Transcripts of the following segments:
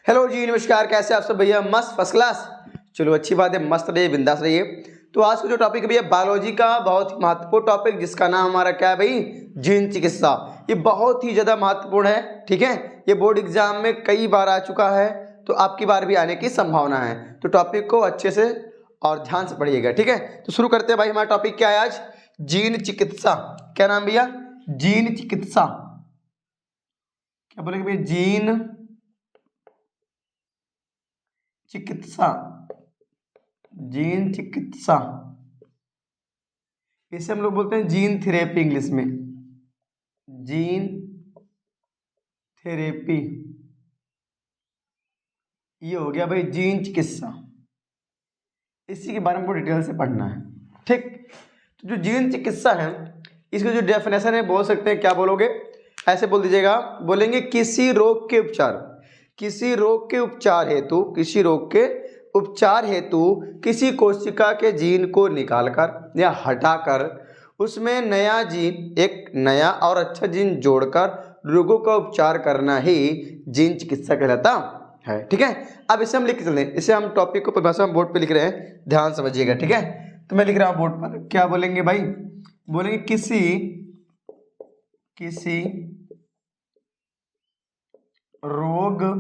Hello जी, नमस्कार। कैसे आप सब भैया? मस्त, फर्स्ट क्लास। चलो अच्छी बात है, मस्त रहिए, बिंदास रहिए। तो आज का जो टॉपिक है भैया बायोलॉजी का बहुत ही महत्वपूर्ण टॉपिक, जिसका नाम हमारा क्या है भाई? जीन चिकित्सा। ये बहुत ही ज़्यादा महत्वपूर्ण है, ठीक है। ये बोर्ड एग्जाम में कई बार आ चुका है, तो आपकी बार भी आने की संभावना है। तो टॉपिक को अच्छे से और ध्यान से पढ़िएगा, ठीक है। तो शुरू करते हैं भाई। हमारा टॉपिक क्या है आज? जीन चिकित्सा। क्या नाम भैया? जीन चिकित्सा। क्या बोलेंगे भैया? जीन चिकित्सा। जीन चिकित्सा, इसे हम लोग बोलते हैं जीन थेरेपी इंग्लिश में। जीन थेरेपी, ये हो गया भाई जीन चिकित्सा। इसी के बारे में बहुत डिटेल से पढ़ना है, ठीक। तो जो जीन चिकित्सा है, इसका जो डेफिनेशन है बोल सकते हैं, क्या बोलोगे? ऐसे बोल दीजिएगा, बोलेंगे किसी रोग के उपचार, किसी रोग के उपचार हेतु, किसी रोग के उपचार हेतु किसी कोशिका के जीन को निकालकर या हटाकर उसमें नया जीन, एक नया और अच्छा जीन जोड़कर रोगों का उपचार करना ही जीन चिकित्सा कहलाता है, ठीक है। अब इसे हम लिख के चलते हैं। इसे हम टॉपिक को परिभाषा हम बोर्ड पे लिख रहे हैं, ध्यान समझिएगा, ठीक है। तो मैं लिख रहा हूं बोर्ड पर। क्या बोलेंगे भाई? बोलेंगे किसी रोग के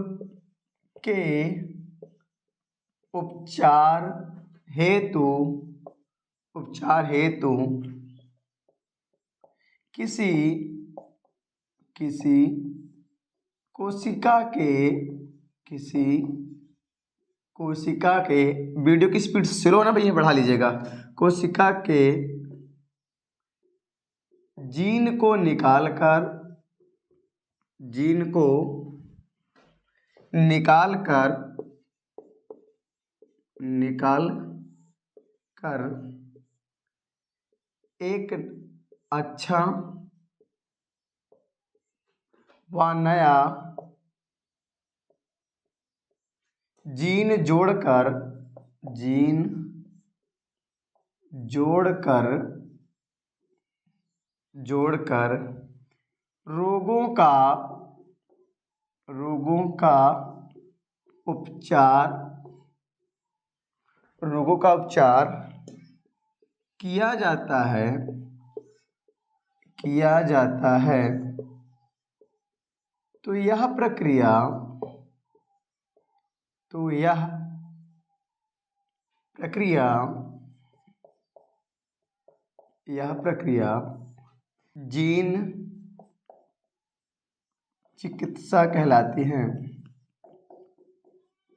उपचार हेतु किसी कोशिका के वीडियो की स्पीड स्लो ना भैया, बढ़ा लीजिएगा। कोशिका के जीन को निकाल कर एक अच्छा व नया जीन जोड़कर रोगों का उपचार किया जाता है। तो यह प्रक्रिया जीन चिकित्सा कहलाती है।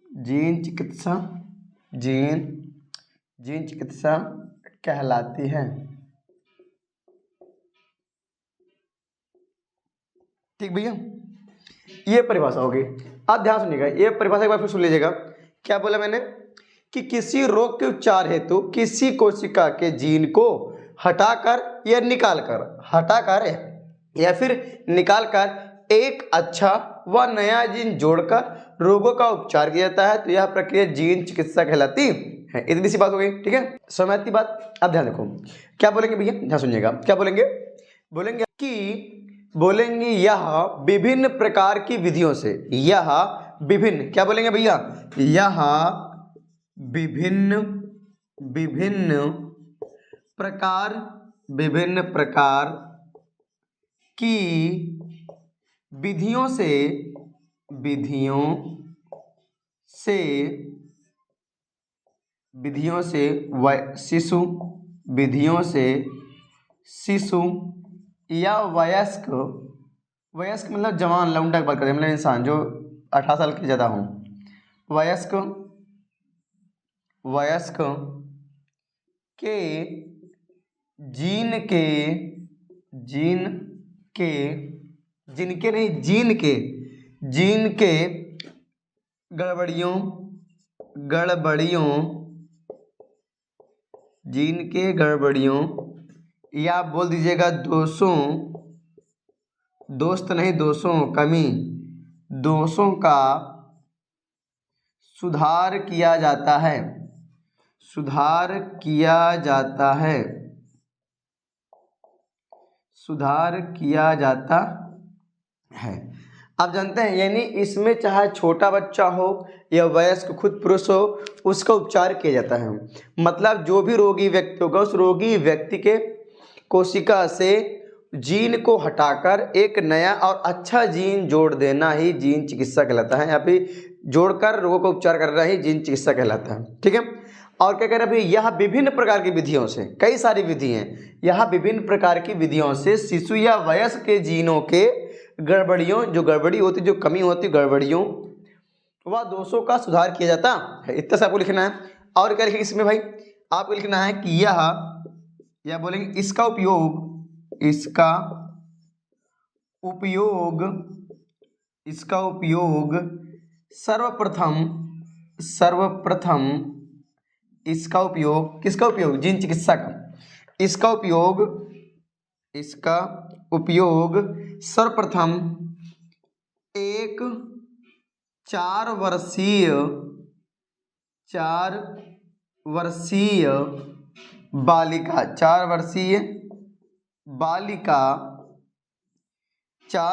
जीन चिकित्सा कहलाती है, ठीक भैया। ये परिभाषा होगी। अब ध्यान सुनिएगा, ये परिभाषा एक बार फिर सुन लीजिएगा। क्या बोला मैंने? कि किसी रोग के उपचार हेतु किसी कोशिका के जीन को हटाकर या निकालकर एक अच्छा व नया जीन जोड़कर रोगों का उपचार किया जाता है। तो यह प्रक्रिया जीन चिकित्सा कहलाती है। इतनी सी बात हो गई, ठीक है। समझ की बात। अब ध्यान देखो, क्या बोलेंगे भैया? ध्यान सुनिएगा। क्या बोलेंगे? बोलेंगे यह विभिन्न प्रकार की विधियों से, यह विभिन्न, क्या बोलेंगे भैया? यह विभिन्न प्रकार की विधियों से शिशु या वयस्क मतलब जवान लौंडा की बात करें, मतलब इंसान जो 18 साल के ज़्यादा हों, वयस्क के जीन के गड़बड़ियों या बोल दीजिएगा दोषों का सुधार किया जाता है। आप जानते हैं, यानी इसमें चाहे छोटा बच्चा हो या वयस्क खुद पुरुष हो, उसका उपचार किया जाता है। मतलब जो भी रोगी व्यक्ति होगा, उस रोगी व्यक्ति के कोशिका से जीन को हटाकर एक नया और अच्छा जीन जोड़ देना ही जीन चिकित्सा कहलाता है, या फिर जोड़कर रोगों का उपचार करना ही जीन चिकित्सा कहलाता है। ठीक है। और क्या कह रहे हैं भाई, यह विभिन्न प्रकार की विधियों से, कई सारी विधि हैं, यह विभिन्न प्रकार की विधियों से शिशु या वयस्क के जीनों के गड़बड़ियों, जो गड़बड़ी होती, जो कमी होती, गड़बड़ियों व दोषों का सुधार किया जाता है। इतना से आपको लिखना है। और क्या लिखेंगे इसमें भाई, आपको लिखना है कि यह बोलेंगे इसका उपयोग सर्वप्रथम इसका उपयोग, किसका उपयोग, जीन चिकित्सा का, इसका उपयोग सर्वप्रथम एक 4 वर्षीय बालिका, 4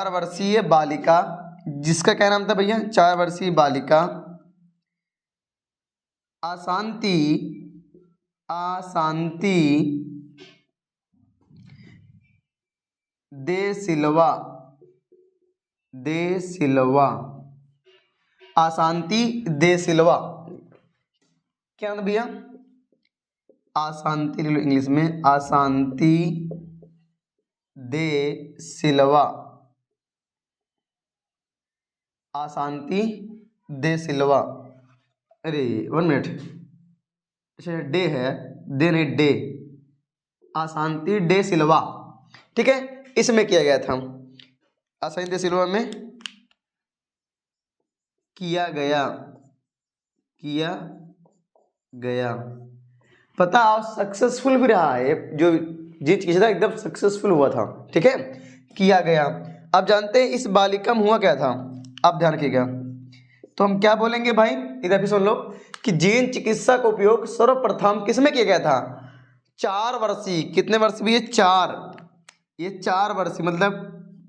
वर्षीय बालिका, जिसका क्या नाम था भैया, 4 वर्षीय बालिका आशांति दे सिल्वा, आशांति दे सिल्वा, क्या नाम भैया, आशांति, इंग्लिश में आशांति दे सिल्वा, आशांति दे सिल्वा। अरे 1 मिनट, अच्छा डे है, दे नहीं डे, आशांति डे सिल्वा। ठीक है, इसमें किया गया था, आशांति डे सिल्वा में किया गया। पता आप सक्सेसफुल भी रहा है, जो जीन चिकित्सा एकदम सक्सेसफुल हुआ था। ठीक है, किया गया। अब जानते हैं इस बालिका में हुआ क्या था, आप ध्यान रखिएगा। तो हम क्या बोलेंगे भाई, इधर भी सुन लो कि जीन चिकित्सा का उपयोग सर्वप्रथम किसमें किया गया था, 4 वर्षीय, कितने वर्ष भी, ये 4, ये 4 वर्षीय, मतलब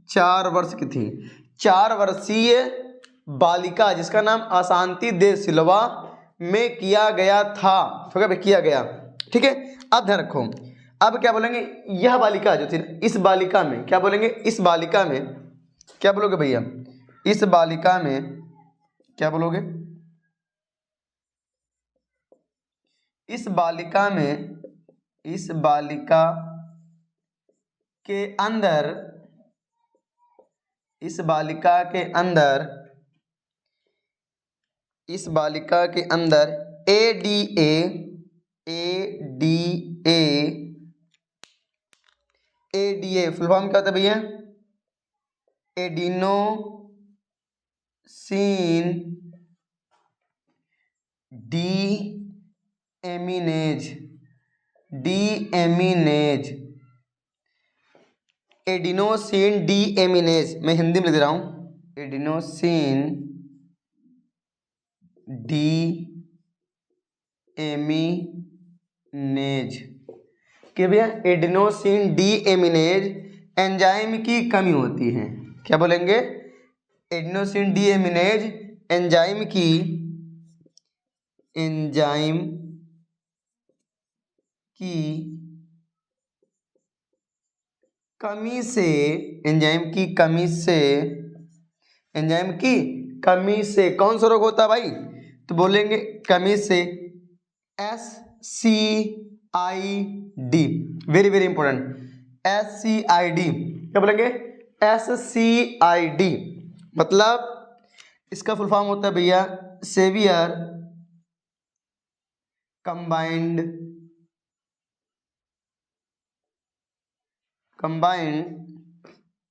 4 वर्ष की थी, 4 वर्षीय बालिका जिसका नाम आशांति दे सिल्वा में किया गया था। ठीक है, किया गया। ठीक है, अब ध्यान रखो, अब क्या बोलेंगे, यह बालिका जो थी, इस बालिका में क्या बोलेंगे, इस बालिका में क्या बोलोगे भैया, इस बालिका में क्या बोलोगे, इस बालिका के अंदर, इस बालिका के अंदर एडीए फुल फॉर्म क्या होता है भैया, एडिनोसिन डीएमिनेज, एडिनोसिन डीएमिनेज, मैं हिंदी में लिख रहा हूँ, एडिनोसिन डीएमिनेज, कि भैया एडिनोसिन डीएमिनेज एंजाइम की कमी होती है। क्या बोलेंगे, एडिनोसिन डीएमिनेज एंजाइम की कमी से, कौन सा रोग होता है भाई, तो बोलेंगे कमी से, SCID, very very important, SCID, क्या बोलेंगे, SCID, मतलब इसका फुल फॉर्म होता है भैया सेवियर कंबाइंड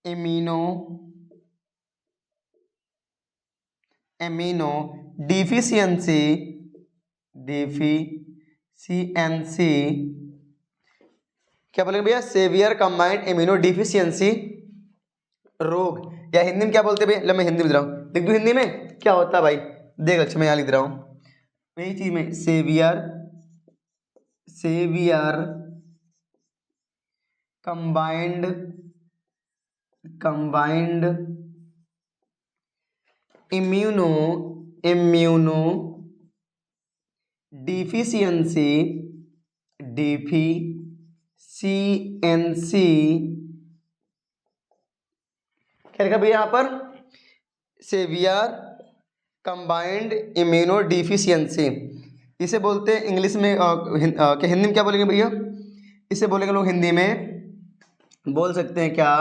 एमिनो डिफिशियंसी क्या बोलेंगे भैया, सेवियर कंबाइंड इम्यूनो डिफिशियंसी रोग, या हिंदी में क्या बोलते हैं भैया, मैं हिंदी में लिख रहा हूँ, लिख दूँ हिंदी में क्या होता है भाई, देख अच्छा मैं यहाँ लिख रहा हूँ, यही चीज में सेवियर कंबाइंड इम्यूनो डिफिशियंसी क्या लिखा भैया यहाँ पर? Severe combined immunodeficiency. इसे बोलते हैं इंग्लिश में क्या हिंदी में क्या बोलेंगे भैया? इसे बोलेंगे लोग हिंदी में बोल सकते हैं क्या?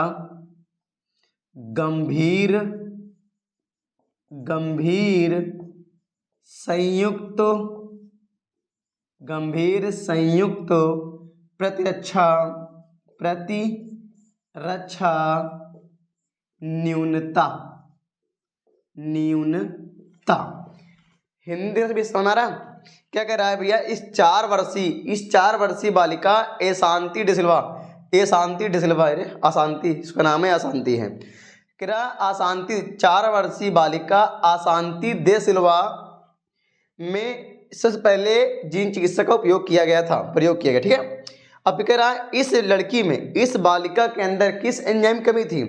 गंभीर संयुक्त प्रतिरक्षा न्यूनता। हिंदी से भी समझ आ रहा? क्या कह रहा है भैया? इस चार वर्षीय बालिका एशांति डिसिल्वा, अशांति, इसका नाम है अशांति है। कह रहा अशांति 4 वर्षीय बालिका अशांति दे सिल्वा में सबसे पहले जीन चिकित्सा का प्रयोग किया गया। ठीक है। अब कह रहा है इस लड़की में, इस बालिका के अंदर किस एंजाइम की कमी थी?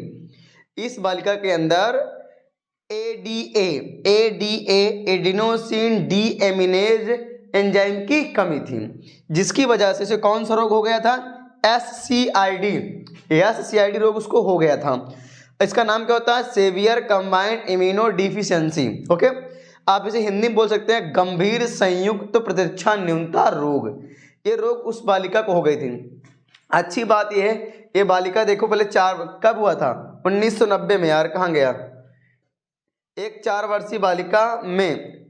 इस बालिका के अंदर ADA एडिनोसिन डीएमिनेज एंजाइम की कमी थी, जिसकी वजह से इसे कौन सा रोग हो गया था? SCID रोग उसको हो गया था। इसका नाम क्या होता है? Severe combined immunodeficiency. Okay, आप इसे हिंदी में बोल सकते हैं गंभीर संयुक्त प्रतिरक्षा न्यूनता रोग। ये रोग उस बालिका को हो गई थी। अच्छी बात यह है, ये बालिका देखो पहले कब हुआ था? 1990 में। यार कहाँ गया? एक 4 वर्षीय बालिका में,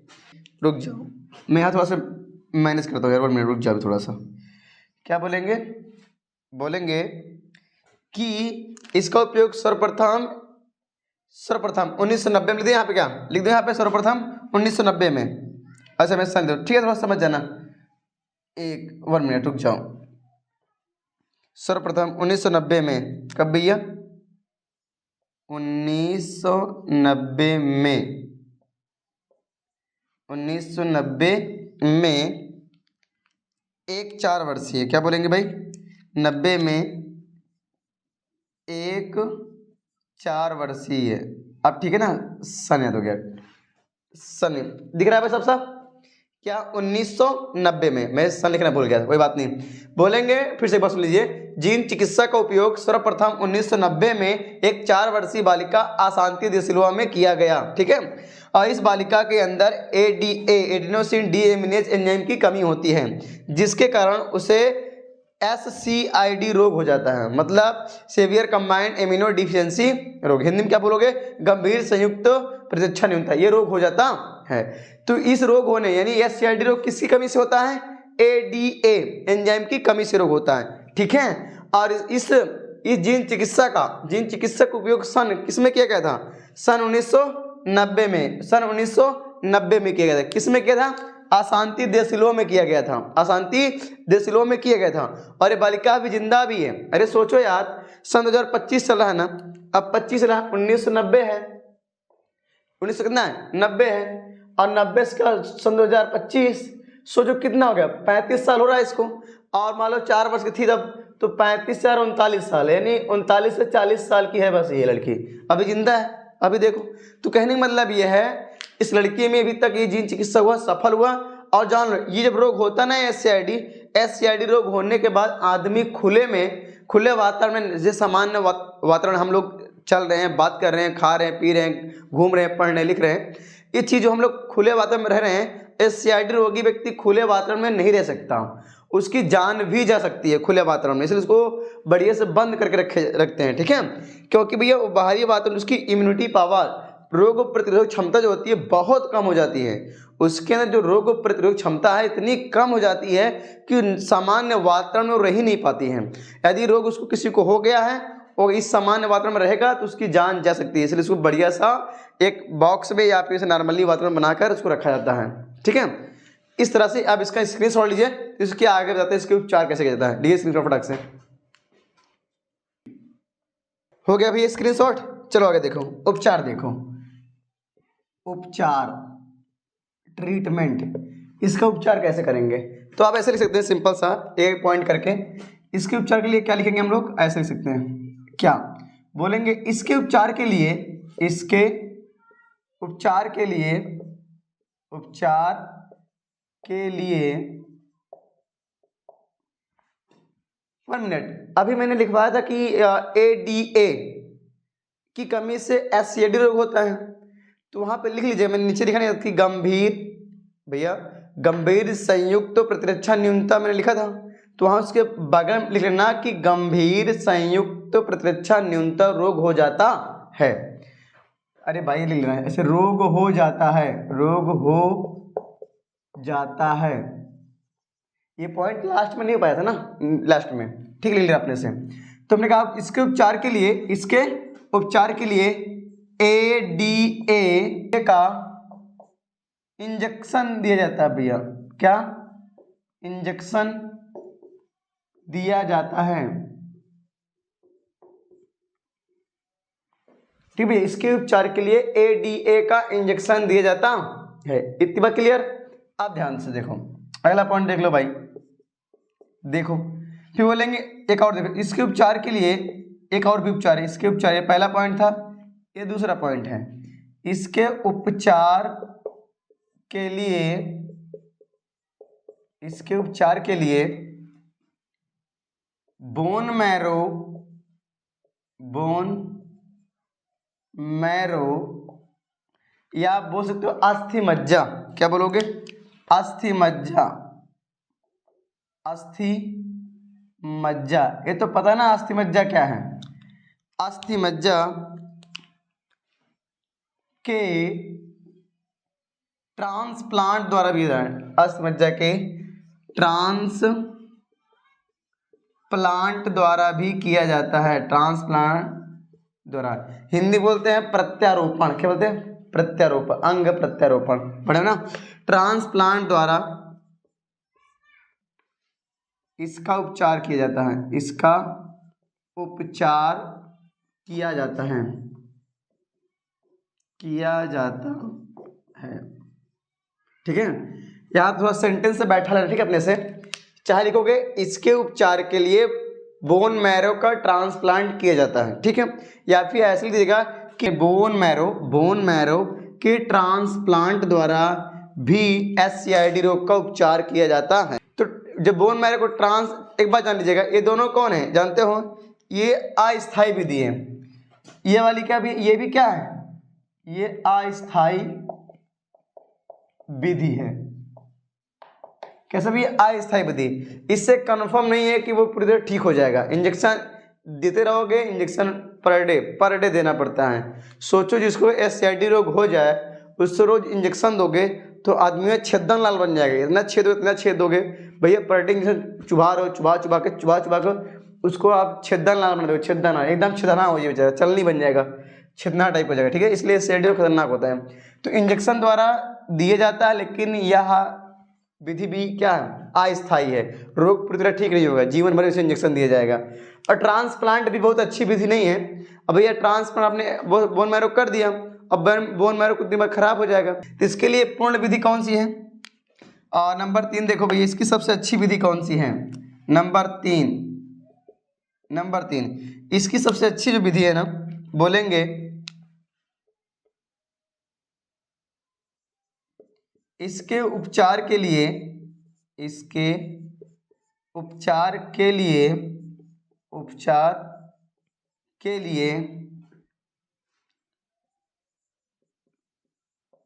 रुक जाओ मैं यहाँ थोड़ा सा मैनेज करता हूँ यार, 1 मिनट रुक जाओ थोड़ा सा। क्या बोलेंगे कि इसका उपयोग सर्वप्रथम 1990 में लिख दे। यहाँ पे क्या लिख दो? यहाँ पे सर्वप्रथम 1990 में। अच्छा मैं समझ दो, ठीक है, थोड़ा समझ जाना। 1 मिनट रुक जाओ। सर्वप्रथम 1990 में। कब भैया? 1990 में एक 4 वर्षीय, क्या बोलेंगे भाई? 90 में एक 4 वर्षीय। अब ठीक है ना? सन याद हो गया, सन दिख रहा है भाई सब क्या? 1990 में। मैं सन लिखना भूल गया था, कोई बात नहीं, बोलेंगे फिर से एक बार सुन लीजिए। जीन चिकित्सा का उपयोग सर्वप्रथम 1990 में एक 4 वर्षीय बालिका अशांति दे सिल्वा में किया गया। ठीक है। और इस बालिका के अंदर ADA एडिनोसिन डीएमिनेज एंजाइम की कमी होती है, जिसके कारण उसे SCID रोग हो जाता है, मतलब सेवियर कंबाइंड इम्यूनो डिफिशियंसी रोग। हिंदी में क्या बोलोगे? गंभीर संयुक्त प्रतिरक्षा न्यूनता, ये रोग हो जाता है। तो इस रोग होने यानी SCID रोग किसकी कमी से होता है? ADA एंजाइम की कमी से रोग होता है। ठीक है। और इस जीन चिकित्सा का उपयोग सन किसमें किया गया था? सन 1990 में। सन 1990 में किया गया था। किसमें किया था? अशांति दे सिल्वा में किया गया था। अशांति दे सिल्वा में किया गया था। और ये बालिका अभी जिंदा भी है। अरे सोचो यार, सन 2025 चल रहा है ना, अब 25 चल रहा, 1990 है, 1900 कितना है? 90 है, और 90 का सन 2025, सोचो कितना हो गया? 35 साल हो रहा है इसको। और मान लो 4 वर्ष की थी तब, तो 35 से 39 साल, यानी 39 से 40 साल की है बस ये लड़की, अभी जिंदा है। अभी देखो, तो कहने का मतलब ये है इस लड़की में अभी तक ये जीन चिकित्सा हुआ, सफल हुआ। और जान लो, ये जब रोग होता ना SCID रोग होने के बाद आदमी खुले वातावरण में, जैसे सामान्य वातावरण हम लोग चल रहे हैं, बात कर रहे हैं, खा रहे हैं, पी रहे हैं, घूम रहे हैं, पढ़ रहे हैं, लिख रहे हैं, ये चीज़ जो हम लोग खुले वातावरण में रह रहे हैं, SCID रोगी व्यक्ति खुले वातावरण में नहीं रह सकता, उसकी जान भी जा सकती है खुले वातावरण में, इसलिए उसको बढ़िया से बंद करके रखते हैं। ठीक है। क्योंकि भैया वो बाहरी वातावरण, उसकी इम्यूनिटी पावर, रोग प्रतिरोधक क्षमता जो होती है बहुत कम हो जाती है। उसके अंदर जो रोग प्रतिरोधक क्षमता है इतनी कम हो जाती है कि सामान्य वातावरण में वो रह ही नहीं पाती है। यदि रोग उसको किसी को हो गया है और इस सामान्य वातावरण में रहेगा तो उसकी जान जा सकती है, इसलिए उसको बढ़िया सा एक बॉक्स में या फिर नॉर्मली वातावरण बनाकर उसको रखा जाता है। ठीक है। इस तरह से आप इसका स्क्रीनशॉट लीजिए, इसके आगे बताते हैं इसके उपचार कैसे किया जाता है। लीजिए स्क्रीनशॉट फटाक से। हो गया भैया स्क्रीनशॉट। चलो आगे देखो, उपचार देखो, उपचार ट्रीटमेंट, इसका उपचार कैसे करेंगे? तो आप ऐसे लिख सकते हैं सिंपल सा एक पॉइंट करके। इसके उपचार के लिए क्या लिखेंगे हम लोग? ऐसे लिख सकते हैं, क्या बोलेंगे? इसके उपचार के लिए, इसके उपचार के लिए 1 मिनट, अभी मैंने लिखवाया था कि ADA की कमी से SCD रोग होता है, तो वहां पे लिख लीजिए, मैंने नीचे लिखा नहीं कि गंभीर संयुक्त प्रतिरक्षा न्यूनता मैंने लिखा था, तो वहां उसके बगल में लिख लेना कि गंभीर संयुक्त प्रतिरक्षा न्यूनता रोग हो जाता है। अरे भाई लिख लेना ऐसे, रोग हो जाता है। ये पॉइंट लास्ट में नहीं हो पाया था ना, लास्ट में, ठीक लिख लिया अपने से। तो हमने कहा इसके उपचार के लिए ADA का इंजेक्शन दिया जाता है भैया, क्या इंजेक्शन दिया जाता है, ठीक है। इसके उपचार के लिए ADA का इंजेक्शन दिया जाता है। इतनी बात क्लियर। अब ध्यान से देखो, अगला पॉइंट देख लो भाई, देखो फिर बोलेंगे एक और, देखो इसके उपचार के लिए एक और भी उपचार है। इसके उपचार, ये पहला पॉइंट था, ये दूसरा पॉइंट है। इसके उपचार के लिए बोन मैरो या आप बोल सकते हो अस्थि मज्जा। क्या बोलोगे? अस्थि मज्जा। ये तो पता है ना अस्थि मज्जा क्या है। अस्थि मज्जा के ट्रांसप्लांट द्वारा भी अस्थि मज्जा के ट्रांसप्लांट द्वारा भी किया जाता है। ट्रांसप्लांट द्वारा, हिंदी बोलते हैं प्रत्यारोपण। क्या बोलते हैं? प्रत्यारोपण, अंग प्रत्यारोपण, पढ़े ना। ट्रांसप्लांट द्वारा इसका उपचार किया जाता है, ठीक है। यहाँ थोड़ा सेंटेंस से बैठा रहना, ठीक है। अपने से चाहे लिखोगे इसके उपचार के लिए बोन मैरो का ट्रांसप्लांट किया जाता है, ठीक है, या फिर ऐसे लिख दीजिएगा कि बोन मैरो के ट्रांसप्लांट द्वारा भी SCID रोग का उपचार किया जाता है। तो जब बोन मैरो को एक बात जान लीजिएगा, ये दोनों कौन है जानते हो? ये अस्थायी विधि है। ये वाली क्या भी, ये भी क्या है? ये अस्थायी विधि है। कैसा भी? अस्थायी विधि। इससे कंफर्म नहीं है कि वो पूरी तरह ठीक हो जाएगा। इंजेक्शन देते रहोगे, इंजेक्शन पर डे देना पड़ता है। सोचो जिसको SCID रोग हो जाए, उससे रोज इंजेक्शन दोगे तो आदमी में छेदन लाल बन जाएगा। इतना छेद दोगे भैया, पर डे इंजेक्शन चुभा के उसको आप छेदन लाल बना दोगे। छेदना एकदम छेदना हो जाए बेचारा, चलनी बन जाएगा, छेदना टाइप हो जाएगा, ठीक है। इसलिए SCID रोग खतरनाक होता है। तो इंजेक्शन द्वारा दिया जाता है, लेकिन यह विधि भी क्या है? अस्थायी है। रोग पूरी तरह ठीक नहीं होगा, जीवन भर इसे इंजेक्शन दिया जाएगा। और ट्रांसप्लांट भी बहुत अच्छी विधि नहीं है। अब भैया ट्रांसप्लांट आपने बोन मैरो कर दिया, अब बोन मैरो कुछ दिन बाद खराब हो जाएगा, तो इसके लिए पूर्ण विधि कौन सी है? नंबर 3 देखो भैया, इसकी सबसे अच्छी विधि कौन सी है? नंबर तीन इसकी सबसे अच्छी जो विधि है ना, बोलेंगे इसके उपचार के लिए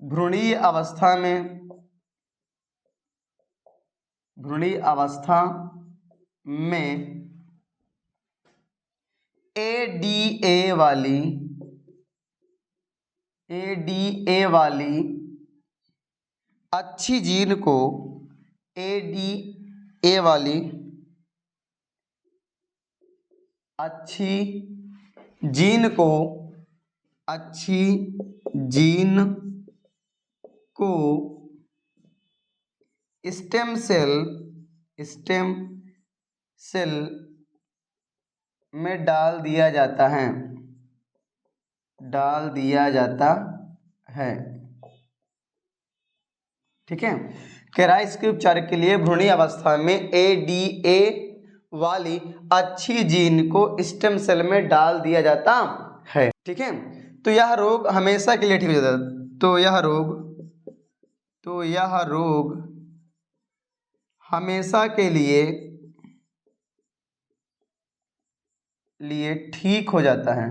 भ्रूणीय अवस्था में ADA वाली अच्छी जीन को स्टेम सेल में डाल दिया जाता है, ठीक है। कह रहा है इसके उपचार के लिए भ्रूणीय अवस्था में ADA वाली अच्छी जीन को स्टेम सेल में डाल दिया जाता है, ठीक है। तो यह रोग हमेशा के लिए ठीक हो जाता है। तो यह रोग हमेशा के लिए ठीक हो जाता है,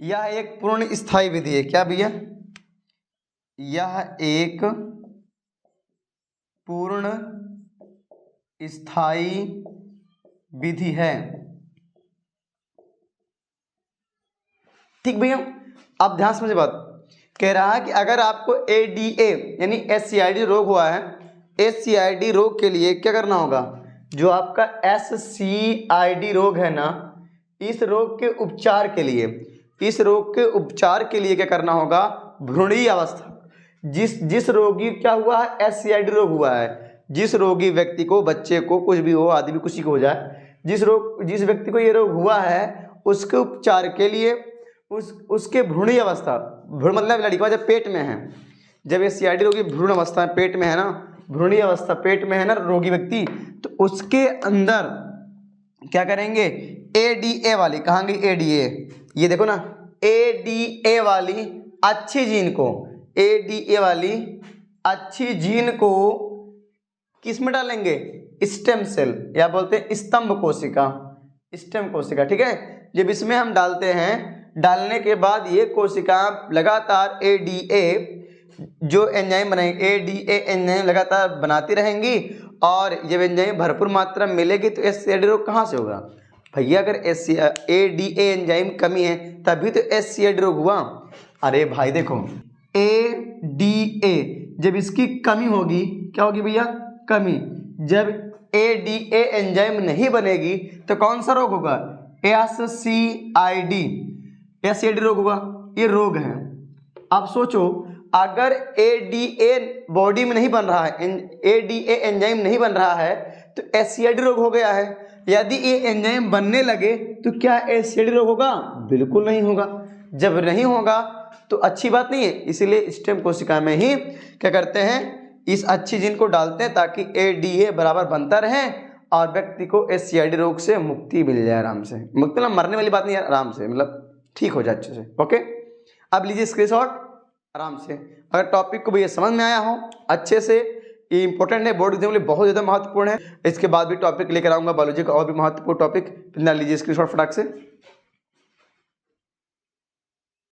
यह एक पूर्ण स्थायी विधि है। क्या भैया? यह एक पूर्ण स्थायी विधि है। ठीक भैया, आप ध्यान समझे बात। कह रहा है कि अगर आपको एडीए यानी SCID रोग हुआ है, SCID रोग के लिए क्या करना होगा? जो आपका SCID रोग है ना, इस रोग के उपचार के लिए क्या करना होगा? भ्रूणीय अवस्था। जिस रोगी क्या हुआ है? SCID रोग हुआ है। जिस रोगी व्यक्ति को, बच्चे को, कुछ भी हो, आदमी किसी को हो जाए, जिस व्यक्ति को ये रोग हुआ है, उसके उपचार के लिए उसके भ्रूणीय अवस्था, भ्रूण मतलब लड़का जब पेट में है, जब SCID रोगी भ्रूण अवस्था में पेट में है ना, भ्रूणीय अवस्था पेट में है ना रोगी व्यक्ति, तो उसके अंदर क्या करेंगे? ADA वाली, कहाँ गई ADA? ये देखो ना, ADA वाली अच्छी जीन को, ADA वाली अच्छी जीन को किस में डालेंगे? स्टेम सेल, या बोलते हैं स्तंभ कोशिका, स्टेम कोशिका। ठीक है, जब इसमें हम डालते हैं, डालने के बाद ये कोशिका लगातार ADA जो एंजाइम बनाएंगे, ADA एंजाइम लगातार बनाती रहेंगी, और जब एंजाइम भरपूर मात्रा में मिलेगी तो SCID रोग कहाँ से होगा भैया? अगर ADA एंजाइम कमी है तभी तो SCID रोग हुआ। अरे भाई देखो, ADA जब इसकी कमी होगी, क्या होगी भैया? कमी। जब ADA एंजाइम नहीं बनेगी तो कौन सा रोग होगा? SCID रोग होगा। ये रोग है। अब सोचो, अगर ADA बॉडी में नहीं बन रहा है, ADA एंजाइम नहीं बन रहा है, तो SCID रोग हो गया है। यदि ये एंजाइम बनने लगे तो क्या SCID रोग होगा? बिल्कुल नहीं होगा। जब नहीं होगा तो अच्छी बात नहीं है, इसीलिए स्टेम कोशिका में ही क्या करते हैं? इस अच्छी जीन को डालते हैं ताकि ADA बराबर बनता रहे और व्यक्ति को SCID रोग से मुक्ति मिल जाए आराम से। मुक्ति मतलब मरने वाली बात नहीं है, आराम से, मतलब ठीक हो जाए अच्छे से। ओके, अब लीजिए स्क्रीनशॉट आराम से। अगर टॉपिक को भैया समझ में आया हो अच्छे से, ये इंपॉर्टेंट है, बोर्ड एग्जाम के लिए बहुत ज़्यादा महत्वपूर्ण है। इसके बाद भी टॉपिक लेकर आऊँगा बायोलॉजी का और भी महत्वपूर्ण टॉपिक। फिलहाल लीजिए स्क्रीनशॉट फटाक से।